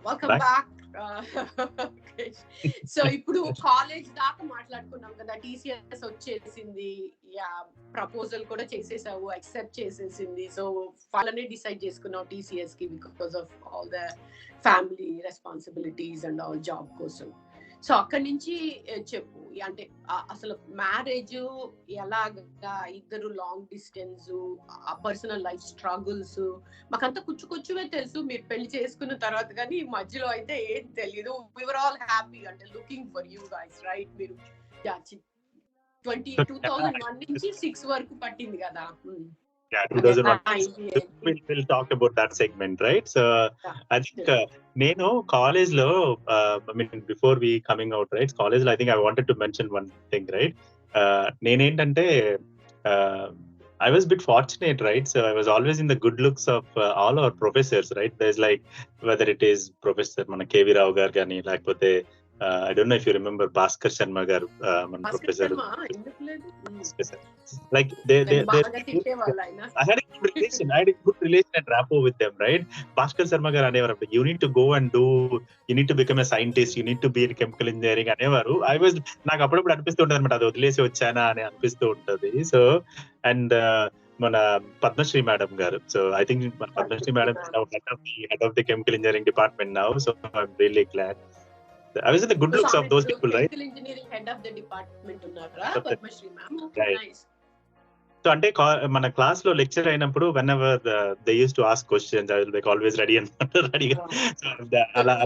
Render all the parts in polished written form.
Welcome back. So ఇప్పుడు college దాకా మాట్లాడుకున్నాం కదా, టీసీఎస్ వచ్చేసింది, ప్రపోజల్ కూడా చేసేసావు, యాక్సెప్ట్ చేసేసింది. సో వాళ్ళనే డిసైడ్ చేసుకున్నావు టీసీఎస్ కి because of all the family responsibilities and all job కోసం. సో అక్కడి నుంచి చెప్పు, అంటే అసలు మ్యారేజ్ ఎలాగా, ఇద్దరు లాంగ్ డిస్టెన్స్, ఆ పర్సనల్ లైఫ్ స్ట్రగుల్స్ మాకంతా కూర్చువే తెలుసు మీరు పెళ్లి చేసుకున్న తర్వాత, కానీ మధ్యలో అయితే ఏం తెలియదు. వి వర్ ఆల్ హ్యాపీ అంటే looking for you guys, right? మీరు 2001 నుంచి 6 వరకు పట్టింది కదా. Yeah, 2001. We'll talk about that segment, right? So I think నేను కాలేజ్ లో I mean before we coming out, right? College లో I think I wanted to mention one thing, right? నేనేంటంటే I was a bit fortunate, right? So I was always in the good looks of all our professors, right? There's like whether it is Professor మన KV రావు గారు కానీ, లేకపోతే I don't know if you remember Bhaskar Sharma garu, man professor. Like they I had a good relation and rapport with them, right? Bhaskar Sharma garu anevaru, you need to go and do, you need to become a scientist, you need to be in chemical engineering anevaru. I was నాకు అప్పుడప్పుడు అనిపిస్తూ ఉంటుంది అనమాట, అది వదిలేసి వచ్చానా అని అనిపిస్తూ ఉంటుంది. సో అండ్ మన పద్మశ్రీ మేడం గారు, సో ఐ థింక్ మన Padmashri madam head of the chemical engineering department now, so I'm really glad. I was in the good looks of those people, right? Chemical engineering head of the department unnara Padmashri ma'am. Nice. So ante mana class lo lecture ainappudu, whenever they used to ask questions, I will be always ready and ready. So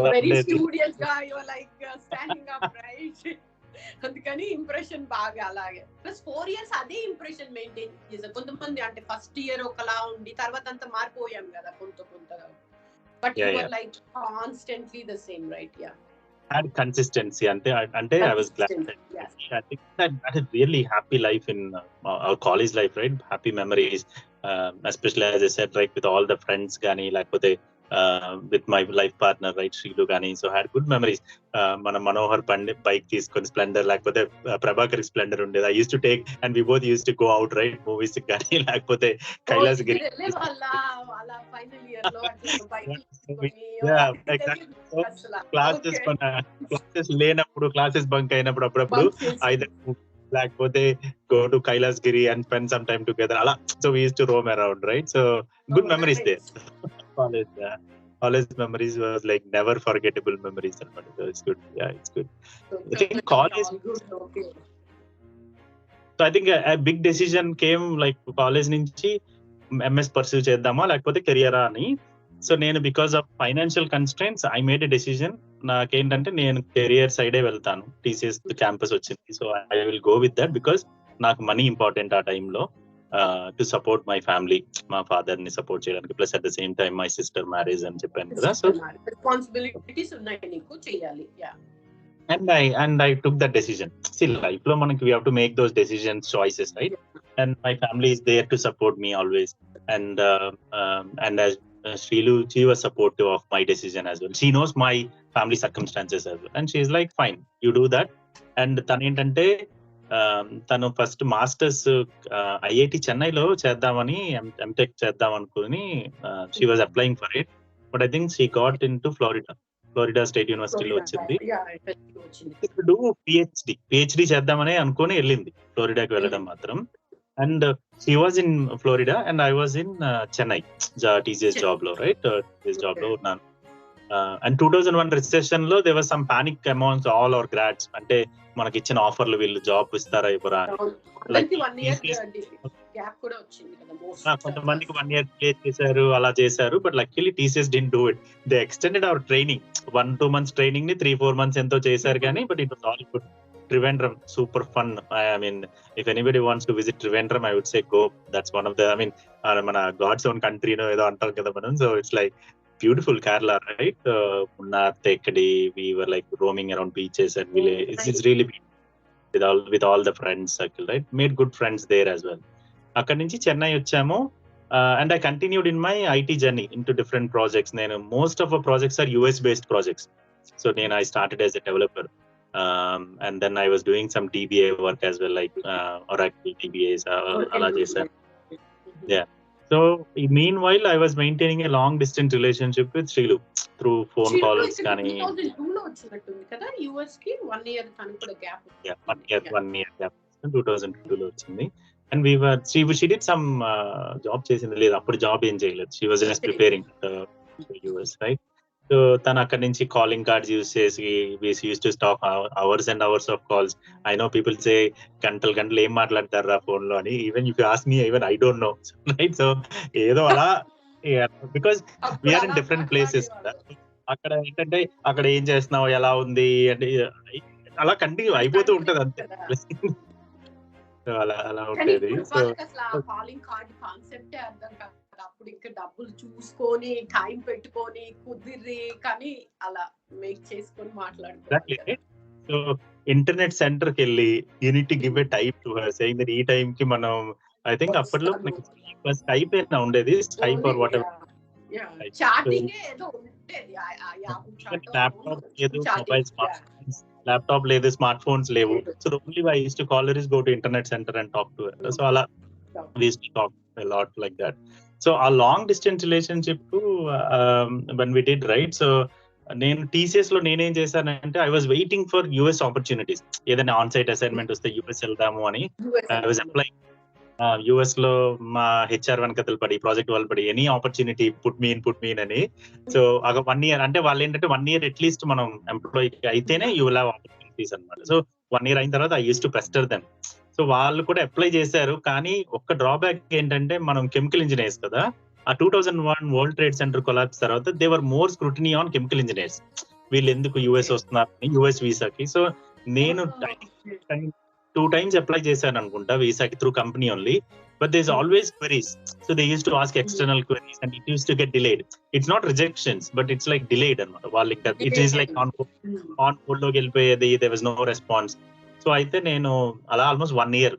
very studious guy, you are like standing up, right? అందుకని impression బాగా అలాగే. Plus 4 years అదే impression maintain చేశారు. కొంతమంది అంటే first year ఒకలా ఉండి తర్వాత అంతా మారిపోయాం కదా కొంతగా. But you were like constantly the same, right? Yeah. Had consistency ante I was glad. Yes. I think that had a really happy life in our college life, right? Happy memories, especially as I said, right, with all the friends gani, like with my life partner, right, Shrilu gani. So had good memories. Mana Manohar Pandit bike teeskoni Splendor, like Prabhakar Splendor undedi. I used to take, and we both used to go out, right, movies gani, like Kailas Giri. Wala final year lo atla bike teeskoni. Yeah, exactly. So classes లేనప్పుడు, classes bunk అయినప్పుడు అప్పుడప్పుడు either లేకపోతే go to Kailas Giri and spend some time together ala. So we used to roam around, right? So good memories there. College memories was like never forgettable memories. So it's good. Yeah, it's good. I think college. So I think a big decision came like college నుంచి MS pursue చేద్దామా లేకపోతే కెరియరా అని. So నేను because of financial constraints I made a decision. నాకేంటంటే నేను career సైడే వెళ్తాను, TCS campus వచ్చింది. So I will go with that because నాకు మనీ ఇంపార్టెంట్ ఆ టైంలో, టు సపోర్ట్ మై ఫ్యామిలీ, మా ఫాదర్ ని సపోర్ట్ చేయడానికి. Plus at the same time my sister marriage అని చెప్పాను కదా. సో రెస్పాన్సిబిలిటీస్ ఉన్నాయి నీకు, చేయాలి. And I took that decision. See, life lo manaki we have to make those decisions, choices, right? And my family is there to support me always. And as Shrilu, she was supportive of my decision as well. She knows my family circumstances as well, and she is like, fine, you do that. And tanu entante tanu first masters IIT Chennai lo cheddamani, MTech cheddam anukoni she was applying for it, but I think she got into Florida State University లో వచ్చింది. ఇప్పుడు PhD చేద్దామని అనుకుని వెళ్ళింది, ఫ్లోరిడాకి వెళ్ళడం మాత్రం. And she was in Florida and I was in Chennai, TCS job lo, right? TCS job lo unnanu. And 2001 recession lo there was some panic amongst all our grads. Ante మనకి ఇచ్చిన ఆఫర్లు వీళ్ళు job ఇస్తారా ఇవ్వరా, like 1 year gap కూడా వచ్చింది కదా. కొంతమందికి 1 year ప్లే చేశారు, అలా చేశారు. But luckily TCS didn't do it. They extended our training, 1-2 months training ని 3-4 months ఎంతో చేశారు కానీ, but it was all good. Trivandrum, super fun. I mean, if anybody wants to visit Trivandrum, I would say go. That's one of the, I mean, mana God's own country, no, edo antaru kada manam. So it's like beautiful Kerala, right? Munnar, Tekkadi, we were like roaming around beaches and villages. It's really beautiful with all the friends circle, right? Made good friends there as well. Akkadi nunchi Chennai vachamo, and I continued in my IT journey into different projects. Most of our projects are US based projects. So I started as a developer. And then I was doing some DBA work as well, like Oracle DBAs, ala chesa. Yeah. So meanwhile, I was maintaining a long distance relationship with Shrilu through phone calls. Kani 2002 లో వచ్చినట్టుంది కదా US కి 1 year తను కూడా gap. Yeah, 1 year gap. 2002 లో వచ్చింది. And she did some job చేసింది లేదు, అప్పుడు జాబ్ ఏం చేయలేదు. She was just preparing US, right? So తను అక్కడ నుంచి కాలింగ్ కార్డ్స్ యూస్ చేసి we used to talk hours and hours of calls. I know people say గంటలు ఏం మాట్లాడతారు ఆ ఫోన్ లో అని. Even if you ask me, even I don't know, right? So ఏదో అలా because we are in different places. అక్కడ ఏంటంటే అక్కడ ఏం చేస్తున్నావు, ఎలా ఉంది అంటే అలా కంటిన్యూ అయిపోతూ ఉంటది అంతే. సో అలా ఉండేది. సో కాలింగ్ కార్డ్ కాన్సెప్టే అర్థం కాదు. అప్పుడు ఇంకా డబ్బులు చూసుకొని టైం పెట్టుకొని కుదిరి కానీ అలా మేక్ చేసుకొని మాట్లాడుకోవాలి. సో ఇంటర్నెట్ సెంటర్ కి వెళ్ళి unit give a type to her saying that ఈ టైం కి మనం ఐ థింక్ అప్పట్లో స్కైప్ అయినా ఉండేది, Skype or what. Chatting ఏదో ఉండేది, ల్యాప్టాప్ లేదు, స్మార్ట్ ఫోన్స్ లేవు. So only I use to call her is go to internet centre and talk to her. So అలా we used to talk a lot like that. So a long distance relationship when we did, right? So నేను TCS లో నేనేం చేశానంటే I was waiting for US opportunities. ఏదైనా on site assignment వస్తే US వెళ్దాము అని I was applying. US లో మా HR వెనకతలు పడి, ప్రాజెక్ట్ వాళ్ళు పడి, any opportunity put me in అని. సో 1 year అంటే వాళ్ళు ఏంటంటే 1 year అట్లీస్ట్ మనం ఎంప్లాయీ అయితేనే యూ విల్ హావ్ ఆపర్చునిటీస్ అనమాట. సో 1 year అయిన తర్వాత I used to pester them. So వాళ్ళు కూడా అప్లై చేశారు. కానీ ఒక్క డ్రాబ్యాక్ ఏంటంటే మనం కెమికల్ ఇంజనీర్స్ కదా, ఆ 2001 వరల్డ్ ట్రేడ్ సెంటర్ కొలాప్స్ తర్వాత they were more scrutiny on chemical engineers. వీళ్ళు ఎందుకు యుఎస్ వస్తున్నారు యుఎస్ వీసాకి. సో నేను 2 times అప్లై చేశాను అనుకుంటా వీసాకి through company only, but there is always queries. So they use to ask external queries and it use to get delayed. It's not rejections but it's like delayed అనమాట. వాళ్ళు ఇంకా it is like on hold లోకి వెళ్ళిపోయేది, there was no response. So అయితే నేను అలా almost 1 year.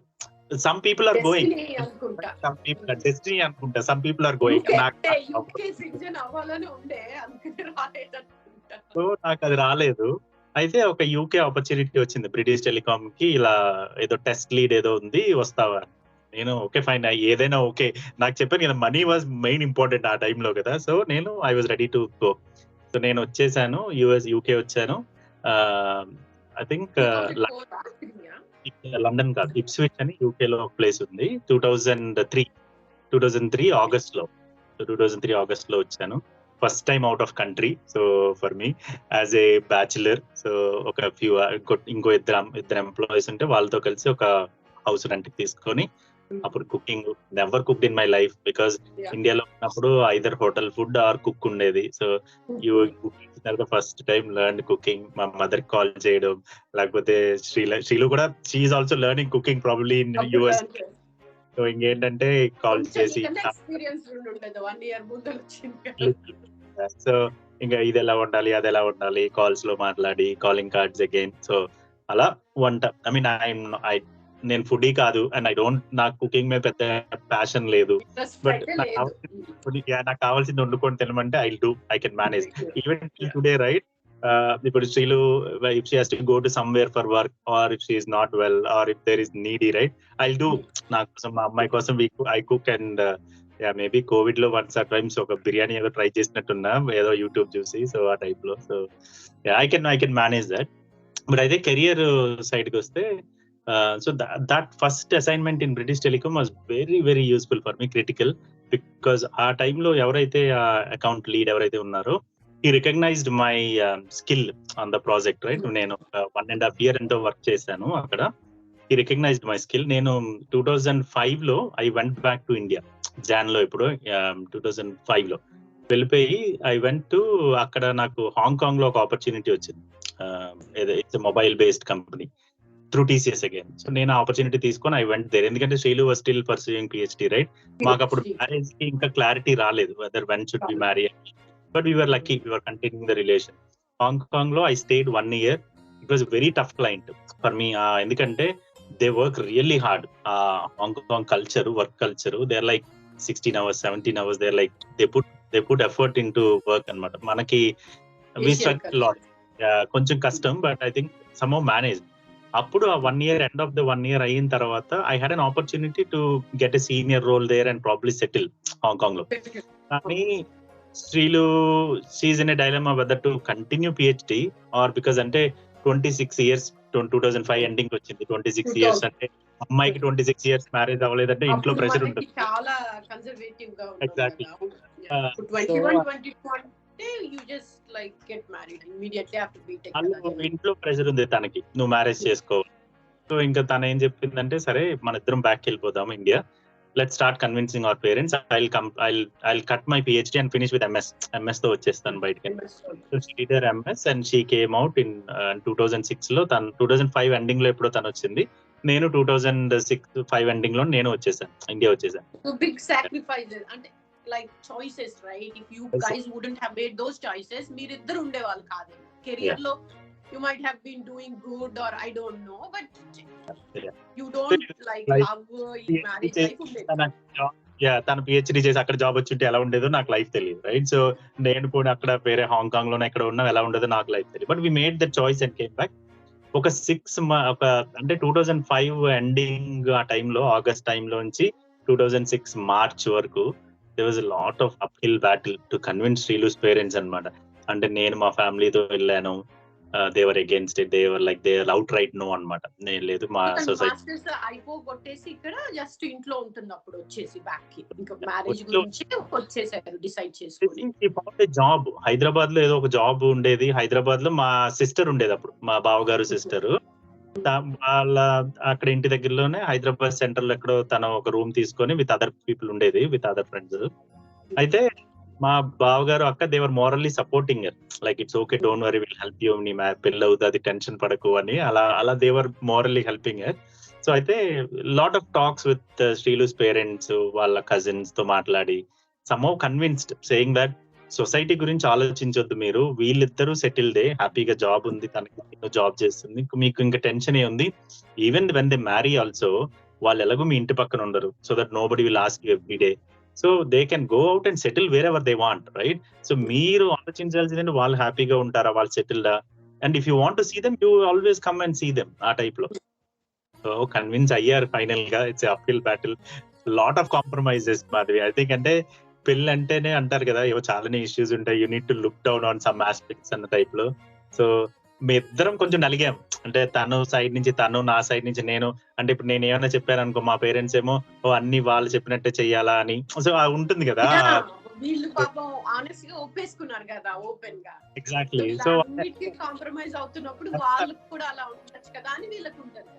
Some people are going, some people are destiny అనుకుంటా, some people are going. So నాకు అది రాలేదు. అయితే ఒక యూకే ఆపర్చునిటీ వచ్చింది బ్రిటిష్ టెలికామ్ కి, ఇలా ఏదో టెస్ట్ లీడ్ ఏదో ఉంది, వస్తావా? నేను ఓకే ఫైన్, ఏదైనా ఓకే. నాకు చెప్పాను కదా మనీ వాజ్ మెయిన్ ఇంపార్టెంట్ ఆ టైంలో కదా. సో నేను I was ready to go. So నేను వచ్చేసాను, యూకే వచ్చాను. ఐ థింక్ లండన్ కాదు, ఇప్స్విచ్ అని యూకే లో ఒక ప్లేస్ ఉంది. 2003 ఆగస్ట్ లో 2003 ఆగస్ట్ లో వచ్చాను. First time out of country. So for me as a bachelor, so ఒక ఫ్యూ ఇంకో ఇద్దరు ఎంప్లాయీస్ ఉంటే వాళ్ళతో కలిసి ఒక హౌస్ రెంట్ తీసుకొని అప్పుడు cooking never cooked in my life because ఇండియాలో ఉన్నప్పుడు either hotel food or cook ఉండేది. So first time learn cooking. మా మదర్ కాల్ చేయడం, లేకపోతే శ్రీలు కూడా she is also learning cooking probably in US. So ఇంకేంటంటే కాల్ చేసి సో ఇంకా ఇది ఎలా ఉండాలి అది ఎలా ఉండాలి కాల్స్ లో మాట్లాడి, కాలింగ్ కార్డ్స్ అగైన్. సో అలా వంట. ఐ మీన్ నేను ఫుడీ కాదు అండ్ నాకు కుకింగ్ మీద పెద్ద ప్యాషన్ లేదు, బట్ నాకు కావాల్సింది వండుకొని తినమంటే I can manage even today, right? ఇప్పుడు శ్రీలు if she has to go to somewhere for work or if she is not well or if there is needy, right, I'll do. నా కోసం, మా అమ్మాయి కోసం I cook and maybe Covid లో once are times ఒక బిర్యానీ ఏదో try చేసినట్టున్నా ఏదో YouTube చూసి. సో ఆ టైప్ లో so I can manage that. But అయితే కెరియర్ సైడ్ కి వస్తే so that first assignment in British Telecom was very very useful for me, critical, because ఆ టైంలో ఎవరైతే అకౌంట్ లీడ్ ఎవరైతే ఉన్నారో he recognized my skill on the project, right? నేను 1.5 year ఎంతో వర్క్ చేశాను అక్కడ. he recognized my skill. నేను 2005 లో I went back to India, Jan లో ఇప్పుడు 2005 లో వెళ్ళిపోయి I went to అక్కడ నాకు హాంకాంగ్ లో ఒక ఆపర్చునిటీ వచ్చింది. It's mobile based company through TCS again. So నేను ఆపర్చునిటీ తీసుకొని I went there. ఎందుకంటే శ్రీలు was still pursuing PhD, right? మాకు అప్పుడు మ్యారేజ్ కి ఇంకా క్లారిటీ రాలేదు whether when should we marry, but we were lucky, we were continuing the relation. Hong Kong లో I stayed 1 year. It was a very tough client for me, ఎందుకంటే they work really hard. Hong culture, work culture, they're like 16 hours 17 hours. They're like they put effort into work అన్నమాట. మనకి we struggle a lot. కొంచెం కష్టం, but I think somehow managed. అప్పుడు ఆ 1 year, end of the 1 year అయిన తర్వాత I had an opportunity to get a senior role there and probably settle Hong Kong లో. కానీ Srilu she's in a dilemma whether to continue PhD or because అంటే 26 years 2005 ending వచ్చింది. 26 years అంటే అమ్మాయికి 26 years marriage అవ్వలేదంటే ఇంట్లో అప్పుడు ప్రెషర్ మనకి ఉంటుంది. చాలా కన్సర్వేటివ్ గా ఉన్నాం Exactly. కదా. 21, 22 అంటే you just like get married immediately after BTech కదా. ఇంట్లో ప్రెషర్ ఉంది తనకి, నువ్వు మ్యారేజ్ చేసుకో. సో ఇంకా తను ఏం చెప్పిందంటే, సరే మన ఇద్దరం బ్యాక్ వెళ్ళిపోదాం India, let start convincing our parents, I'll cut my PhD and finish with MS తో వచ్చేస్తాను బయటకి. So she did her MS and she came out in 2006 లో. తను 2005 ఎండింగ్ లో ఎప్పుడో తను వచ్చింది. నేను 2006-5 ఎండింగ్ లో నేను వచ్చేసాను, ఇండియా వచ్చేసాను. So big sacrifices అంటే like choices, right? If you guys wouldn't have made those choices, మీరిద్దరు ఉండేవాళ్ళు కాదు కెరియర్ లో. You might have been doing good or I don't know, but you don't like love marriage life ఉండేది. తను PhD చేసి అక్కడ job వచ్చి ఎలా ఉండేదో నాకు లైఫ్ తెలియదు, రైట్? సో నేను కూడా అక్కడ వేరే హాంకాంగ్ లోనే ఎక్కడ ఉన్నా ఎలా ఉండేదో నాకు లైఫ్ తెలియదు. But we made the choice and came back. ఒక 6 అంటే 2005 ఎండింగ్ ఆ టైంలో, ఆగస్ట్ టైంలోంచి 2006 మార్చ్ వరకు there was a lot of uphill battle to convince Srilu's parents అన్నమాట. అంటే నేను మా ఫ్యామిలీతో వెళ్ళాను, they were against it, they were like they are outright no అన్నమాట. నేను లేదు మా సొసైటీ మాస్టర్స్ అయిపోగొట్టేసి ఇక్కడ జస్ట్ ఇంట్లో ఉంటుంది. అప్పుడు వచ్చేసి బ్యాక్ కి ఇంకా మ్యారేజ్ గురించి వచ్చేసారు డిసైడ్ చేసుకొని. జాబ్ హైదరాబాద్ లో ఏదో ఒక జాబ్ ఉండేది. హైదరాబాద్ లో మా సిస్టర్ ఉండేది అప్పుడు, మా బావగారు సిస్టర్. వాళ్ళ అక్కడ ఇంటి దగ్గరలోనే హైదరాబాద్ సెంటర్ లో ఎక్కడో తన ఒక రూమ్ తీసుకొని విత్ అదర్ పీపుల్ ఉండేది, విత్ అదర్ ఫ్రెండ్స్. అయితే మా బావగారు అక్క they were morally supporting, like it's okay, don't worry, will help you, నీ పెళ్ళి అవుతుంది, టెన్షన్ పడకు అని అలా దేవర్ మోరల్లీ హెల్పింగ్. సో అయితే lot of talks with Srilu's parents, వాళ్ళ కజిన్స్ తో మాట్లాడి somehow convinced, saying that society గురించి ఆలోచించొద్దు మీరు, వీళ్ళిద్దరూ సెటిల్డే, హ్యాపీగా జాబ్ ఉంది, తనకి జాబ్ చేస్తుంది, మీకు ఇంకా టెన్షన్ ఏ ఉంది. Even when they marry also వాళ్ళు ఎలాగో మీ ఇంటి పక్కన ఉండరు, so that nobody will ask you every day. So they can go out and settle wherever they want, right? So మీరు ఆలోచించాల్సిందంటే వాళ్ళు హ్యాపీగా ఉంటారా, వాళ్ళు సెటిల్డా, and if you want to see them you always come and see them, ఆ type లో. So convince అయ్యారు ఫైనల్ గా. It's uphill battle, lot of compromises Madhavi. I think అంటే పెళ్ళి అంటేనే అంటారు కదా, ఏవో చాలానే ఇష్యూస్ ఉంటాయి, you need to look down on some aspects అన్న టైప్ లో. సో మీ ఇద్దరం కొంచెం నలిగాం, అంటే తను సైడ్ నుంచి తను, నా సైడ్ నుంచి నేను. అంటే ఇప్పుడు నేను ఏమైనా చెప్పాను అనుకో, మా పేరెంట్స్ ఏమో అన్ని వాళ్ళు చెప్పినట్టే చెయ్యాలా అని. సో ఉంటుంది కదా, వీళ్ళు పాపం ఆనెస్ట్ గా ఒప్పేసుకున్నారు కదా ఓపెన్ గా. ఎగ్జాక్ట్లీ. సో కాంప్రమైజ్ అవుతున్నప్పుడు వాళ్ళకి కూడా అలా ఉండొచ్చు కదా అని వీళ్ళకి ఉంటుంది.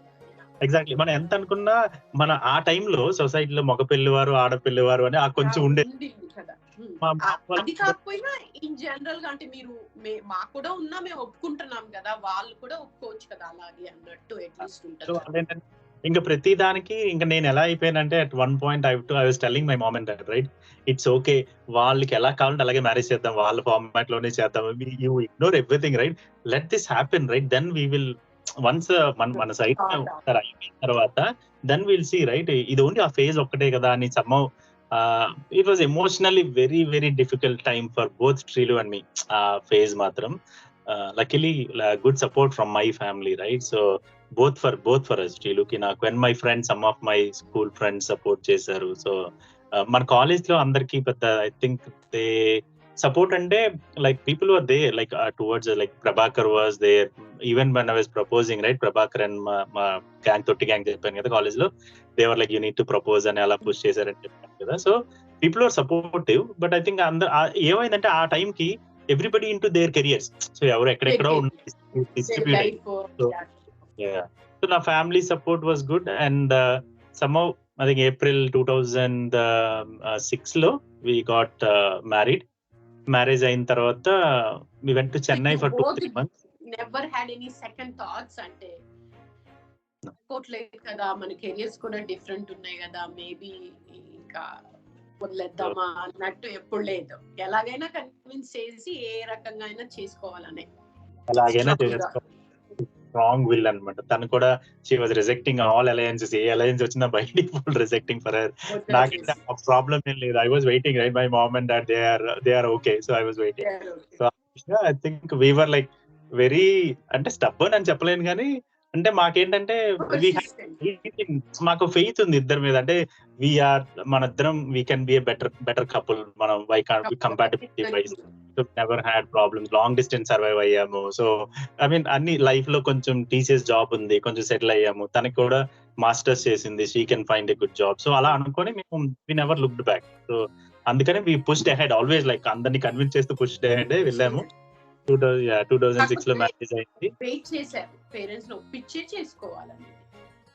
ఎగ్జాక్ట్లీ. మనం ఎంత అనుకున్నా మన ఆ టైంలో సొసైటీలో మగ పెళ్లివారు, ఆడపిల్లివారు అని కొంచెం ఉండేది కదా. అది కాకపోయినా ఇన్ జనరల్ గా అంటే మీరు మాకు కూడా ఉన్నా మేము ఒప్పుకుంటున్నాం కదా, వాళ్ళు కూడా ఒప్పుకోవచ్చు కదా అలాగే అన్నట్టు అట్లీస్ట్ ఉంటుంది. ఇంకా ప్రతి దానికి ఇంకా నేను ఎలా అయిపోయానంటే, at one point I was telling my mom and dad, right, it's okay, వాళ్ళకి ఎలా కావాలంటే అలాగే మ్యారేజ్ చేద్దాం, వాళ్ళ ఫార్మాట్ లోనే చేద్దాం, you ignore everything, right, let this happen, right, then we will once మన సైడ్ అయిపోయిన తర్వాత దెన్ విల్ సీ, రైట్, ఇది ఓన్లీ ఆ ఫేజ్ ఒక్కటే కదా అని. Somehow it was emotionally very very difficult time for both Srilu and me. ఆ phase మాత్రం luckily good support from my family, right. So both for us, శ్రీలుకి నాకు, and my friends, some of my school friends support చేశారు. So మన college లో అందరికి పెద్ద I think they support అంటే like people were they like towards, like Prabhakar was there even when I was proposing, right, Prabhakar and మా gang, తొట్టి gang చెప్పాను కదా కాలేజ్ లో, they were like you need to propose అని అలా పుష్ చేశారని చెప్పాను కదా. So people are supportive, but I think అందరు ఏమైందంటే ఆ టైం కి everybody into their careers. So ఎవరు ఎక్కడెక్కడో డిస్ట్రిబ్యూట్. So నా family support was good, and somehow I think April 2006 లో we got married. మ్యారేజ్ అయిన తర్వాత we went to Chennai for 2-3 months. Never had any second thoughts అంటే కోట్లేదు కదా, మన careers కూడా డిఫరెంట్ ఉన్నాయి కదా, మేబీ ఇంకా వదిలేద్దామా అన్నట్టు ఎప్పుడు లేదు. ఎలాగైనా కన్విన్స్ చేసి ఏ రకంగా అయినా చేసుకోవాలనే ఎలాగైనా చేసుకోవాలి, స్ట్రాంగ్ విల్ అన్నమాట. తను కూడా she was rejecting all alliances, ఏ అలయన్స్ వచ్చినా by default rejecting for her. నాకైతే ఆ ప్రాబ్లం ఏం లేదు. I was waiting, right, my mom and dad they are okay, so I was waiting. So I think we were like very, అంటే stubborn అని చెప్పలేను కానీ అంటే మాకేంటంటే మాకు ఫెయిత్ ఉంది ఇద్దరి మీద. అంటే వీఆర్ మన ఇద్దరం we can be a better couple. మనం why can't be compatibility wise never had problems, long distance survive అయ్యాము. సో ఐ మీన్ అన్ని లైఫ్ లో కొంచెం టీసీఎస్ జాబ్ ఉంది, కొంచెం సెటిల్ అయ్యాము, తనకి కూడా మాస్టర్స్ చేసింది, she can find a good job. So అలా అనుకొని మేము we never looked back. So అందుకని we pushed ahead always, like అందరిని కన్విన్స్ చేస్తూ పుష్డ్ అహెడ్ వెళ్ళాము. 2006 లో మ్యారేజ్ అయింది. వెయిట్ చేశారు పేరెంట్స్ ఒప్పించే చేసుకోవాలని,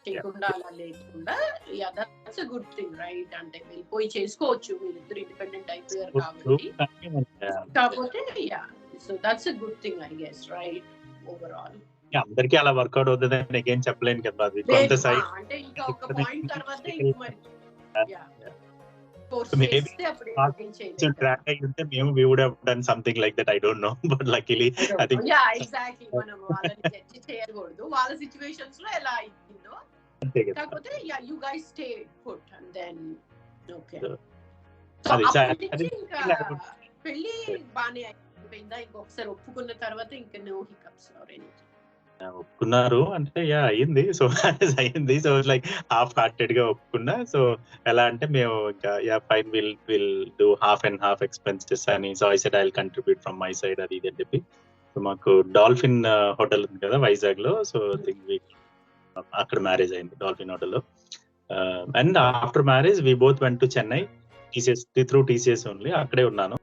చేయకుండా అలా లేకుండా. Yeah that's a good thing right. అంటే వెళ్ళిపోయి చేసుకోవచ్చు, వీళ్ళిద్దరు ఇండిపెండెంట్ అయిపోయారు కాబట్టి. కాకపోతే yeah so that's a good thing I guess right overall. అందరికీ అలా వర్కౌట్ అవుతుంది అని ఏం చెప్పలేను కదా. అది కొంత సైడ్ అంటే ఇంకా ఒక పాయింట్ తర్వాత మరి మేము we would have done something like that, I don't know, but luckily I think exactly మనం వాళ్ళని జడ్జ్ చేయకూడదు, వాళ్ళ సిచువేషన్స్ లో ఎలా అయిందో. కాకపోతే you guys stayed put and then okay. So ఇంకా పెళ్లి బానే అయిపోయిందా? ఇంకొకసారి ఒప్పుకున్న తర్వాత ఇంకా నో హికప్స్ ఆర్ ఎనీథింగ్? ఒప్పుకున్నారు అంటే అయ్యింది. సో అయింది. సో లైక్ హాఫ్ హార్టెడ్ గా ఒప్పుకున్నా. సో ఎలా అంటే మేము ఇంకా fine will do half and half expenses అని. So I said I will contribute from my side అది ఇది అని చెప్పి. సో మాకు డాల్ఫిన్ హోటల్ ఉంది కదా వైజాగ్ లో. సో అక్కడ మ్యారేజ్ అయింది డాల్ఫిన్ హోటల్ లో. And after marriage we both went to Chennai, TCS through TCS only. అక్కడే ఉన్నాను.